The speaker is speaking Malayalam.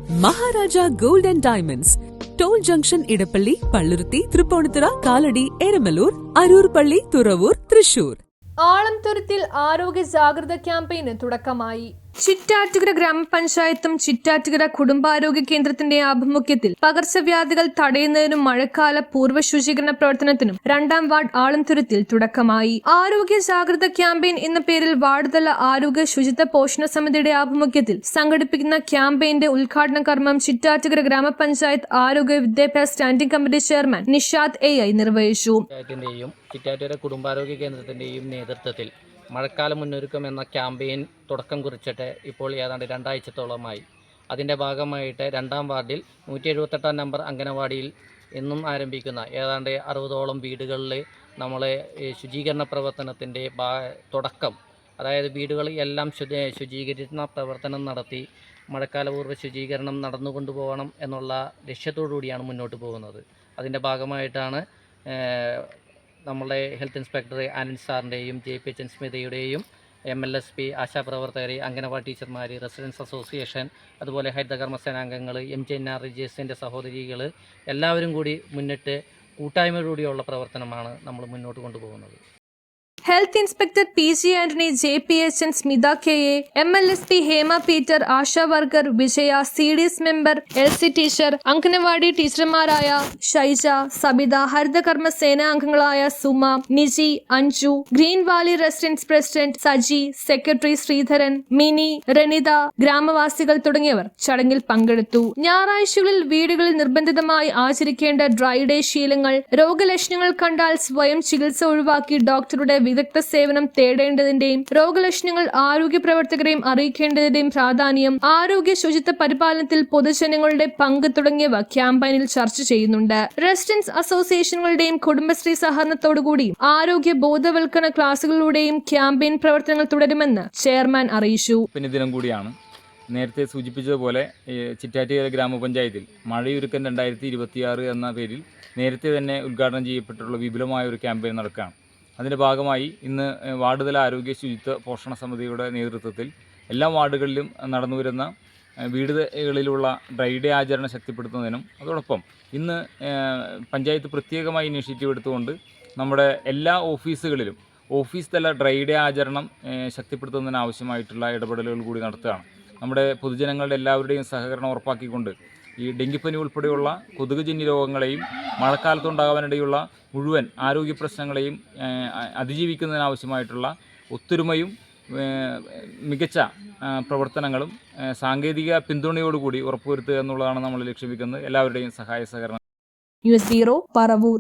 Maharaja Gold and Diamonds, Toll Junction, Idapalli, Pallurthi, Thirupponithura, Kaladi, Eramalur, Arur Palli, Thuravur, Thrissur. ആളംതുരുത്തിൽ ആരോഗ്യ ജാഗ്രത ക്യാമ്പയിന് തുടക്കമായി. ചിറ്റാറ്റുകര ഗ്രാമപഞ്ചായത്തും ചിറ്റാറ്റുകര കുടുംബാരോഗ്യ കേന്ദ്രത്തിന്റെ ആഭിമുഖ്യത്തിൽ പകർച്ചവ്യാധികൾ തടയുന്നതിനും മഴക്കാല പൂർവ്വ ശുചീകരണ പ്രവർത്തനത്തിനും 2ാം വാർഡ് ആളംതുരുത്തിൽ തുടക്കമായി. ആരോഗ്യ ജാഗ്രത ക്യാമ്പയിൻ എന്ന പേരിൽ വാർഡ് തല ആരോഗ്യ ശുചിത്വ പോഷണ സമിതിയുടെ ആഭിമുഖ്യത്തിൽ സംഘടിപ്പിക്കുന്ന ക്യാമ്പയിന്റെ ഉദ്ഘാടന കർമ്മം ചിറ്റാറ്റുകര ഗ്രാമപഞ്ചായത്ത് ആരോഗ്യ വിദ്യാഭ്യാസ standing committee chairman Nishad AI നിർവഹിച്ചു. ചിറ്റാറ്റുകര കുടുംബാരോഗ്യ കേന്ദ്രത്തിന്റെയും നേതൃത്വത്തിൽ മഴക്കാല മുന്നൊരുക്കം എന്ന ക്യാമ്പയിൻ തുടക്കം കുറിച്ചിട്ട് ഇപ്പോൾ ഏതാണ്ട് 2 ആഴ്ചത്തോളമായി. അതിൻ്റെ ഭാഗമായിട്ട് 2ാം വാർഡിൽ 178 നമ്പർ അംഗനവാടിയിൽ എന്നും ആരംഭിക്കുന്ന ഏതാണ്ട് 60ഓളം വീടുകളിൽ നമ്മൾ ശുചീകരണ പ്രവർത്തനത്തിൻ്റെ തുടക്കം, അതായത് വീടുകളിൽ എല്ലാം ശുചീകരിക്കുന്ന പ്രവർത്തനം നടത്തി മഴക്കാലപൂർവ്വ ശുചീകരണം നടന്നുകൊണ്ടുപോകണം എന്നുള്ള ലക്ഷ്യത്തോടു കൂടിയാണ് മുന്നോട്ട് പോകുന്നത്. അതിൻ്റെ ഭാഗമായിട്ടാണ് നമ്മളുടെ ഹെൽത്ത് ഇൻസ്പെക്ടർ ആനന്ദ് സാറിൻ്റെയും JPHN സ്മിതയുടെയും MLSP ആശാപ്രവർത്തകർ, അംഗനവാടി ടീച്ചർമാർ, റെസിഡൻസ് അസോസിയേഷൻ, അതുപോലെ ഹരിതകർമ്മ സേനാംഗങ്ങൾ, MJNRGSൻ്റെ സഹോദരികൾ എല്ലാവരും കൂടി മുന്നിട്ട് കൂട്ടായ്മയോടുകൂടിയുള്ള പ്രവർത്തനമാണ് നമ്മൾ മുന്നോട്ട് കൊണ്ടുപോകുന്നത്. Health inspector PG Antony, JPHN Smitha KA, MLSP Hema Peter, Asha worker Vijaya, CDS member LC teacher, anganwadi ടീച്ചർമാരായ ഷൈജ, സബിത, ഹരിതകർമ്മ സേനാ അംഗങ്ങളായ Suma, Niji, Anju, green valley residence president Saji, secretary Sreedharan, Mini, Ranitha, ഗ്രാമവാസികൾ തുടങ്ങിയവർ ചടങ്ങിൽ പങ്കെടുത്തു. ഞായറാഴ്ചകളിൽ വീടുകളിൽ നിർബന്ധിതമായി ആചരിക്കേണ്ട ഡ്രൈ ഡേ ശീലങ്ങൾ, രോഗലക്ഷണങ്ങൾ കണ്ടാൽ സ്വയം ചികിത്സ ഒഴിവാക്കി ഡോക്ടറുടെ വിദഗ്ധ സേവനം തേടേണ്ടതിന്റെയും രോഗലക്ഷണങ്ങൾ ആരോഗ്യ പ്രവർത്തകരെയും അറിയിക്കേണ്ടതിന്റെയും പ്രാധാന്യം, ആരോഗ്യ ശുചിത്വ പരിപാലനത്തിൽ പൊതുജനങ്ങളുടെ പങ്ക് തുടങ്ങിയവ ക്യാമ്പയിനിൽ ചർച്ച ചെയ്യുന്നുണ്ട്. റെസിഡൻസ് അസോസിയേഷനുകളുടെയും കുടുംബശ്രീ സഹകരണത്തോടുകൂടിയും ആരോഗ്യ ബോധവൽക്കരണ ക്ലാസുകളിലൂടെയും ക്യാമ്പയിൻ പ്രവർത്തനങ്ങൾ തുടരുമെന്ന് ചെയർമാൻ അറിയിച്ചു. ദിനം കൂടിയാണ്. നേരത്തെ സൂചിപ്പിച്ചതുപോലെ ചിറ്റാറ്റുകര ഗ്രാമപഞ്ചായത്തിൽ മഴയൊരുക്കം 2026 എന്ന പേരിൽ നേരത്തെ തന്നെ ഉദ്ഘാടനം ചെയ്യപ്പെട്ടിട്ടുള്ള വിപുലമായ ഒരു ക്യാമ്പയിൻ നടക്കുകയാണ്. അതിൻ്റെ ഭാഗമായി ഇന്ന് വാർഡ് തല ആരോഗ്യ ശുചിത്വ പോഷണ സമിതിയുടെ നേതൃത്വത്തിൽ എല്ലാ വാർഡുകളിലും നടന്നുവരുന്ന വീടുകളിലുള്ള ഡ്രൈ ഡേ ആചരണം ശക്തിപ്പെടുത്തുന്നതിനും അതോടൊപ്പം ഇന്ന് പഞ്ചായത്ത് പ്രത്യേകമായി ഇനീഷ്യേറ്റീവ് എടുത്തുകൊണ്ട് നമ്മുടെ എല്ലാ ഓഫീസുകളിലും ഓഫീസ് തല ഡ്രൈ ഡേ ആചരണം ശക്തിപ്പെടുത്തുന്നതിന് ആവശ്യമായിട്ടുള്ള ഇടപെടലുകൾ കൂടി നടത്തുകയാണ്. നമ്മുടെ പൊതുജനങ്ങളുടെ എല്ലാവരുടെയും സഹകരണം ഉറപ്പാക്കിക്കൊണ്ട് ഈ ഡെങ്കിപ്പനി ഉൾപ്പെടെയുള്ള കൊതുകുജന്യ രോഗങ്ങളെയും മഴക്കാലത്തുണ്ടാകാനിടയുള്ള മുഴുവൻ ആരോഗ്യ പ്രശ്നങ്ങളെയും അതിജീവിക്കുന്നതിനാവശ്യമായിട്ടുള്ള ഒത്തൊരുമയും മികച്ച പ്രവർത്തനങ്ങളും സാങ്കേതിക പിന്തുണയോടുകൂടി ഉറപ്പുവരുത്തുക എന്നുള്ളതാണ് നമ്മൾ ലക്ഷ്യമിക്കുന്നത്. എല്ലാവരുടെയും സഹായ സഹകരണം. News bureau, Paravur.